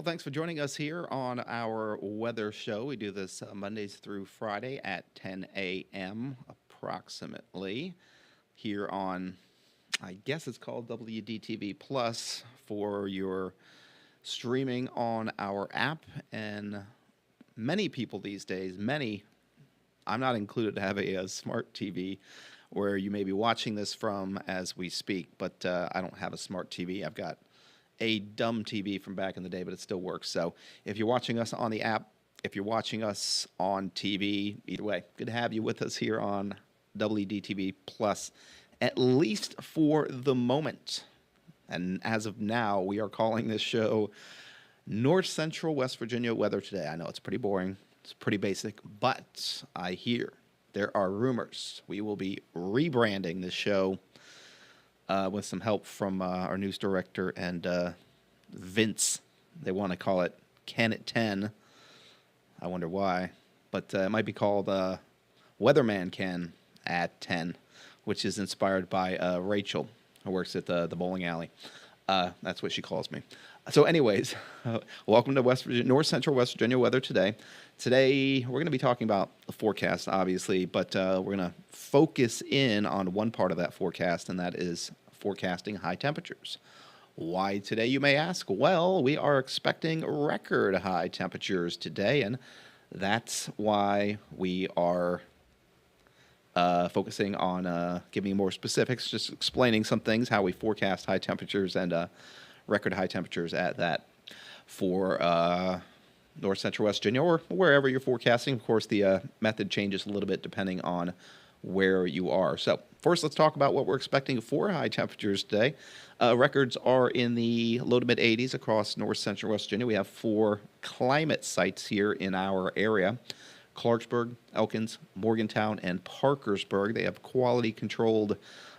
Well, thanks for joining us here on our weather show. We do this Mondays through Friday at 10 a.m. approximately here on, I guess it's called WDTV Plus for your streaming on our app. And many people these days, I'm not included, have a smart TV where you may be watching this from as we speak, but I don't have a smart TV. I've got a dumb TV from back in the day, but it still works. So if you're watching us on the app, if you're watching us on TV, either way, good to have you with us here on WDTV Plus, at least for the moment. And as of now, we are calling this show North Central West Virginia Weather Today. I know it's pretty boring, it's pretty basic, but I hear there are rumors we will be rebranding this show with some help from our news director and Vince. They want to call it Ken at 10. I wonder why. But it might be called Weatherman Ken at 10, which is inspired by Rachel, who works at the bowling alley. That's what she calls me. So anyways, welcome to North Central West Virginia Weather Today. Today, we're going to be talking about the forecast, obviously, but we're going to focus in on one part of that forecast, and that is forecasting high temperatures. Why today, you may ask? Well, we are expecting record high temperatures today, and that's why we are focusing on giving you more specifics, just explaining some things, how we forecast high temperatures and record high temperatures at that for North Central West Virginia or wherever you're forecasting. Of course, the method changes a little bit depending on where you are. So first, let's talk about what we're expecting for high temperatures today. Records are in the low to mid 80s across North Central West Virginia. We have 4 climate sites here in our area: Clarksburg, Elkins, Morgantown, and Parkersburg. They have quality controlled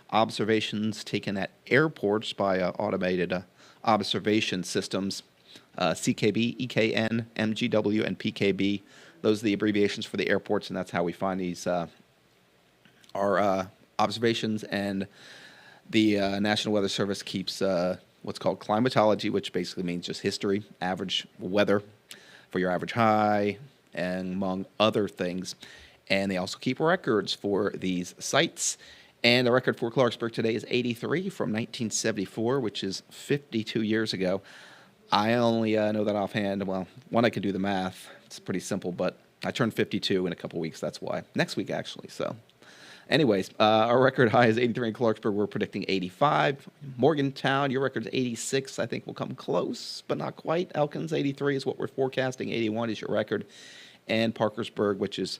observations taken at airports by automated observation systems. CKB, EKN, MGW, and PKB. Those are the abbreviations for the airports, and that's how we find these our observations. And the National Weather Service keeps what's called climatology, which basically means just history, average weather for your average high, and among other things. And they also keep records for these sites. And the record for Clarksburg today is 83 from 1974, which is 52 years ago. I only know that offhand. Well, one, I can do the math. It's pretty simple, but I turned 52 in a couple weeks. That's why. Next week, actually. So anyways, our record high is 83 in Clarksburg. We're predicting 85. Morgantown, your record's 86. I think we'll come close, but not quite. Elkins, 83 is what we're forecasting. 81 is your record. And Parkersburg, which is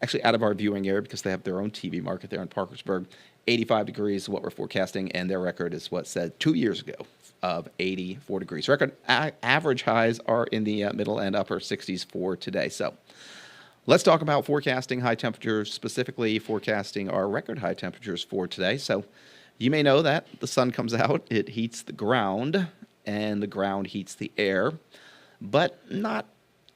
actually out of our viewing area because they have their own TV market there in Parkersburg, 85 degrees is what we're forecasting, and their record is what said 2 years ago of 84 degrees. Record average highs are in the middle and upper 60s for today. So let's talk about forecasting high temperatures, specifically forecasting our record high temperatures for today. So you may know that the sun comes out, it heats the ground, and the ground heats the air, but not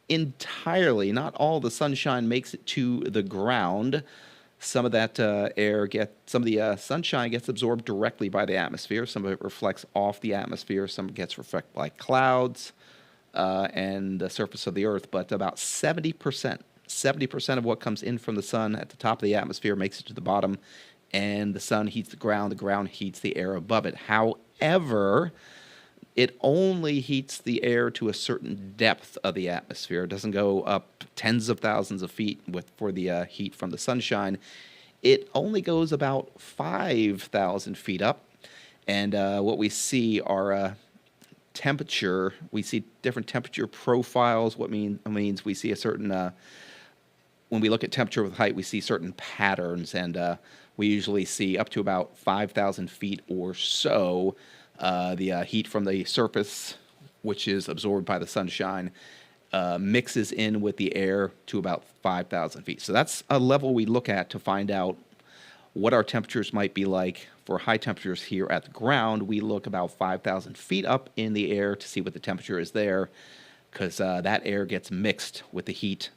entirely. Not all the sunshine makes it to the ground. Some of that some of the sunshine gets absorbed directly by the atmosphere. Some of it reflects off the atmosphere. Some gets reflected by clouds and the surface of the earth. But about 70% of what comes in from the sun at the top of the atmosphere makes it to the bottom, and the sun heats the ground heats the air above it. However, it only heats the air to a certain depth of the atmosphere. It doesn't go up tens of thousands of feet for the heat from the sunshine. It only goes about 5,000 feet up. And what we see are temperature. We see different temperature profiles. What means we see a certain, when we look at temperature with height, we see certain patterns. And we usually see up to about 5,000 feet or so. The heat from the surface, which is absorbed by the sunshine, mixes in with the air to about 5,000 feet. So that's a level we look at to find out what our temperatures might be like. For high temperatures here at the ground, we look about 5,000 feet up in the air to see what the temperature is there, because that air gets mixed with the heat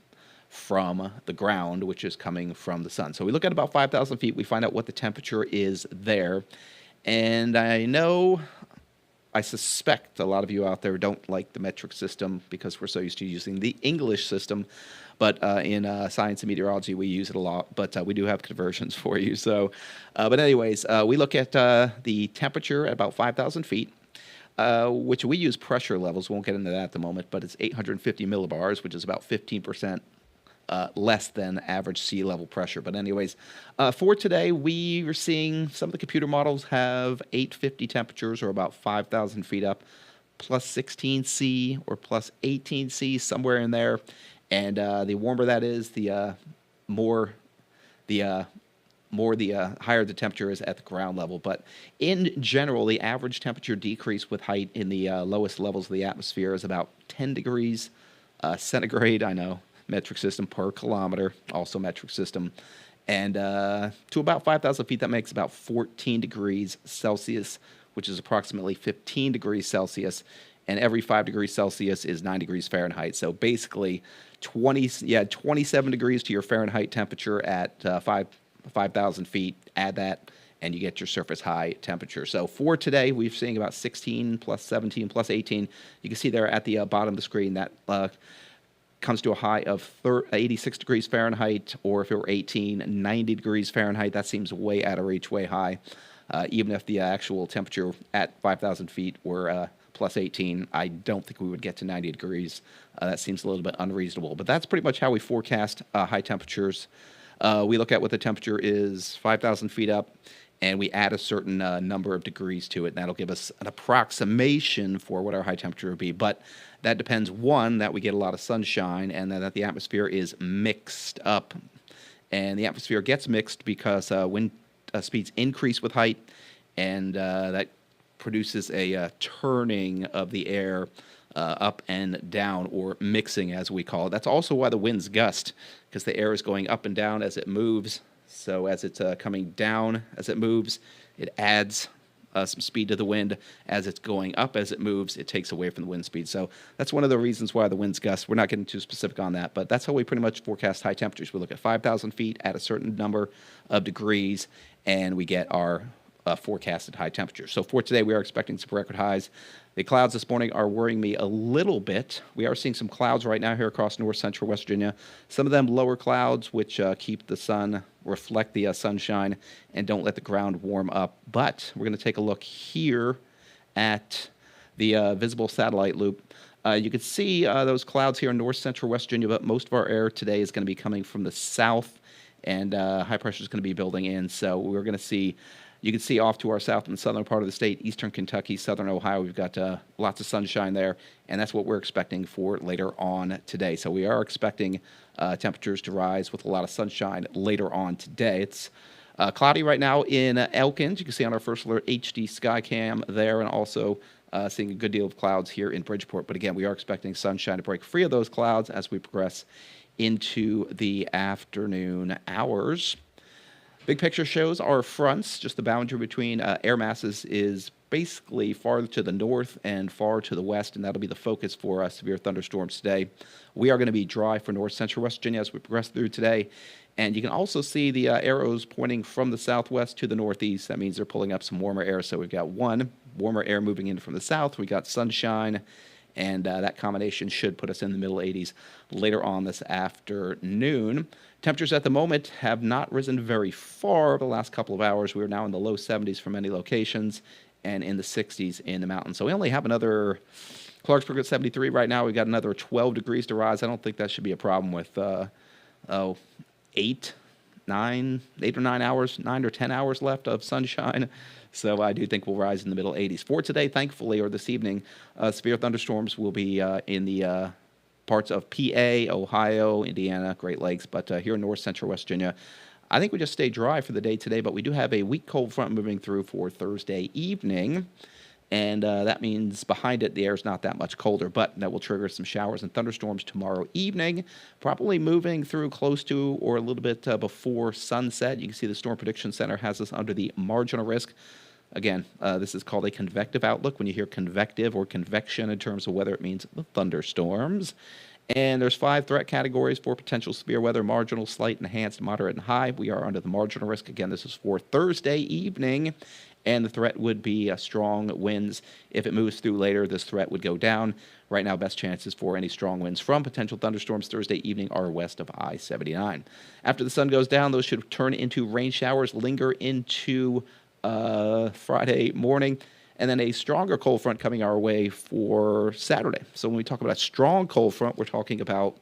from the ground, which is coming from the sun. So we look at about 5,000 feet, we find out what the temperature is there. And I know I suspect a lot of you out there don't like the metric system because we're so used to using the English system. But in science and meteorology, we use it a lot. But we do have conversions for you. So, but anyways, we look at the temperature at about 5,000 feet. Which we use pressure levels. Won't get into that at the moment, but it's 850 millibars, which is about 15% less than average sea level pressure. But anyways, for today, we are seeing some of the computer models have 850 temperatures, or about 5,000 feet up, plus 16 C or plus 18 C, somewhere in there. And the warmer that is, the more the higher the temperature is at the ground level. But in general, the average temperature decrease with height in the lowest levels of the atmosphere is about 10 degrees centigrade. I know, metric system per kilometer, also metric system. And to about 5,000 feet, that makes about 14 degrees Celsius, which is approximately 15 degrees Celsius. And every 5 degrees Celsius is 9 degrees Fahrenheit. So basically, 27 degrees to your Fahrenheit temperature at 5,000 feet, add that, and you get your surface high temperature. So for today, we're seeing about 16 plus 17 plus 18. You can see there at the bottom of the screen that comes to a high of 86 degrees Fahrenheit, or if it were 18, 90 degrees Fahrenheit. That seems way out of reach, way high. Even if the actual temperature at 5,000 feet were plus 18, I don't think we would get to 90 degrees. That seems a little bit unreasonable. But that's pretty much how we forecast high temperatures. We look at what the temperature is 5,000 feet up, and we add a certain number of degrees to it, and that'll give us an approximation for what our high temperature would be. But that depends, one, that we get a lot of sunshine, and that the atmosphere is mixed up. And the atmosphere gets mixed because wind speeds increase with height, and that produces a turning of the air up and down, or mixing as we call it. That's also why the winds gust, because the air is going up and down as it moves. So as it's coming down as it moves, it adds some speed to the wind. As it's going up as it moves, it takes away from the wind speed. So that's one of the reasons why the winds gust. We're not getting too specific on that, but that's how we pretty much forecast high temperatures. We look at 5,000 feet at a certain number of degrees, and we get our forecasted high temperatures. So for today, we are expecting some record highs. The clouds this morning are worrying me a little bit. We are seeing some clouds right now here across north central West Virginia. Some of them lower clouds, which keep the sun, reflect the sunshine, and don't let the ground warm up. But we're going to take a look here at the visible satellite loop. You can see those clouds here in north central West Virginia, but most of our air today is going to be coming from the south, and high pressure is going to be building in. So we're going to see, you can see off to our south in the southern part of the state, eastern Kentucky, southern Ohio, we've got lots of sunshine there, and that's what we're expecting for later on today. So we are expecting temperatures to rise with a lot of sunshine later on today. It's cloudy right now in Elkins. You can see on our First Alert HD Skycam there, and also seeing a good deal of clouds here in Bridgeport. But again, we are expecting sunshine to break free of those clouds as we progress into the afternoon hours. Big picture shows our fronts, just the boundary between air masses is basically far to the north and far to the west, and that'll be the focus for severe thunderstorms today. We are going to be dry for north central West Virginia as we progress through today. And you can also see the arrows pointing from the southwest to the northeast. That means they're pulling up some warmer air. So we've got one, warmer air moving in from the south. We got sunshine, and that combination should put us in the middle 80s later on this afternoon. Temperatures at the moment have not risen very far over the last couple of hours. We are now in the low 70s for many locations and in the 60s in the mountains. So we only have another, Clarksburg at 73 right now. We've got another 12 degrees to rise. I don't think that should be a problem with 8 or 9 hours, 9 or 10 hours left of sunshine. So I do think we'll rise in the middle 80s. For today, thankfully, or this evening, severe thunderstorms will be in the parts of PA, Ohio, Indiana, Great Lakes, but here in north central West Virginia, I think we just stay dry for the day today, but we do have a weak cold front moving through for Thursday evening, and that means behind it, the air is not that much colder, but that will trigger some showers and thunderstorms tomorrow evening, probably moving through close to or a little bit before sunset. You can see the Storm Prediction Center has us under the marginal risk. Again, this is called a convective outlook. When you hear convective or convection in terms of weather, it means the thunderstorms. And there's 5 threat categories for potential severe weather: marginal, slight, enhanced, moderate, and high. We are under the marginal risk. Again, this is for Thursday evening. and the threat would be strong winds. If it moves through later, this threat would go down. Right now, best chances for any strong winds from potential thunderstorms Thursday evening are west of I-79. After the sun goes down, those should turn into rain showers, linger into Friday morning, and then a stronger cold front coming our way for Saturday. So when we talk about a strong cold front, we're talking about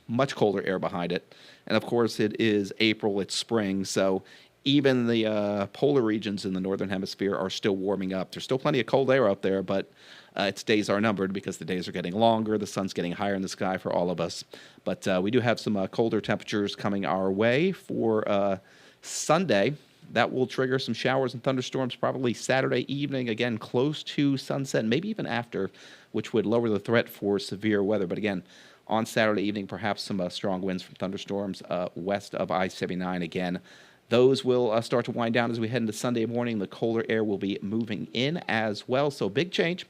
much colder air behind it. And of course, it is April, it's spring, so even the polar regions in the northern hemisphere are still warming up. There's still plenty of cold air up there, but its days are numbered because the days are getting longer, the sun's getting higher in the sky for all of us. But we do have some colder temperatures coming our way for Sunday. That will trigger some showers and thunderstorms probably Saturday evening, again, close to sunset, maybe even after, which would lower the threat for severe weather. But again, on Saturday evening, perhaps some strong winds from thunderstorms west of I-79 again. Those will start to wind down as we head into Sunday morning. The colder air will be moving in as well. So big change.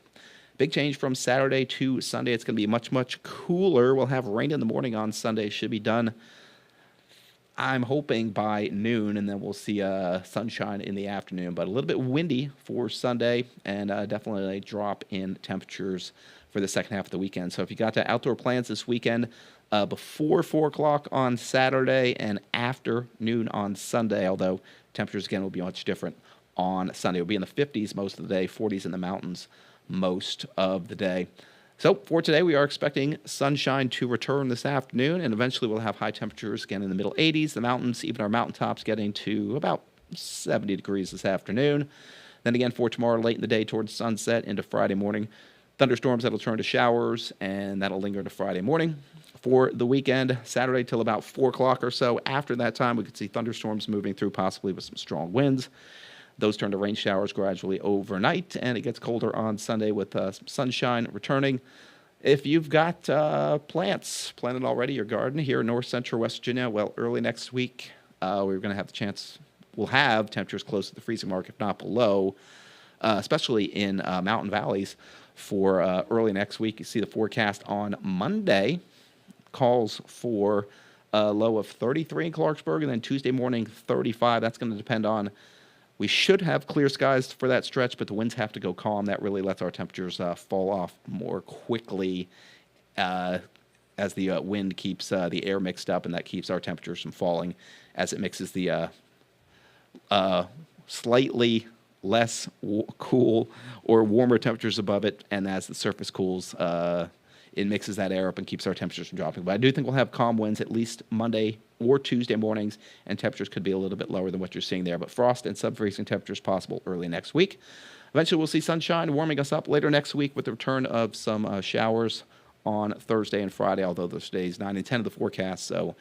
Big change from Saturday to Sunday. It's going to be much, much cooler. We'll have rain in the morning on Sunday. Should be done, I'm hoping, by noon, and then we'll see sunshine in the afternoon. But a little bit windy for Sunday, and definitely a drop in temperatures for the second half of the weekend. So if you got outdoor plans this weekend, before 4 o'clock on Saturday and after noon on Sunday, although temperatures, again, will be much different on Sunday. It'll be in the 50s most of the day, 40s in the mountains most of the day. So for today, we are expecting sunshine to return this afternoon, and eventually we'll have high temperatures again in the middle 80s, the mountains, even our mountaintops getting to about 70 degrees this afternoon. Then again, for tomorrow, late in the day towards sunset into Friday morning, thunderstorms that'll turn to showers, and that'll linger into Friday morning. For the weekend, Saturday till about 4 o'clock or so. After that time, we could see thunderstorms moving through, possibly with some strong winds. Those turn to rain showers gradually overnight, and it gets colder on Sunday with some sunshine returning. If you've got plants planted already, your garden here in north central West Virginia, well, early next week, we're going to have the chance, we'll have temperatures close to the freezing mark, if not below, especially in mountain valleys for early next week. You see the forecast on Monday calls for a low of 33 in Clarksburg, and then Tuesday morning, 35. That's going to depend on, we should have clear skies for that stretch, but the winds have to go calm. That really lets our temperatures fall off more quickly as the wind keeps the air mixed up, and that keeps our temperatures from falling as it mixes the slightly less cool or warmer temperatures above it, and as the surface cools, it mixes that air up and keeps our temperatures from dropping. But I do think we'll have calm winds at least Monday or Tuesday mornings, and temperatures could be a little bit lower than what you're seeing there. But frost and sub-freezing temperatures possible early next week. Eventually, we'll see sunshine warming us up later next week with the return of some showers on Thursday and Friday, although those days 9 and 10 of the forecast. So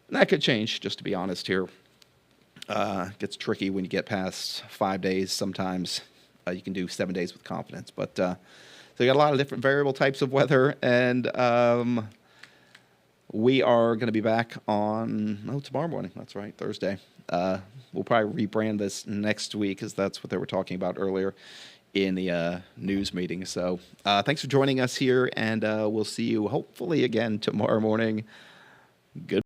that could change, just to be honest here. It gets tricky when you get past 5 days. Sometimes you can do 7 days with confidence. But so you got a lot of different variable types of weather, and we are going to be back on tomorrow morning. That's right, Thursday. We'll probably rebrand this next week, because that's what they were talking about earlier in the news meeting. So thanks for joining us here, and we'll see you hopefully again tomorrow morning. Good.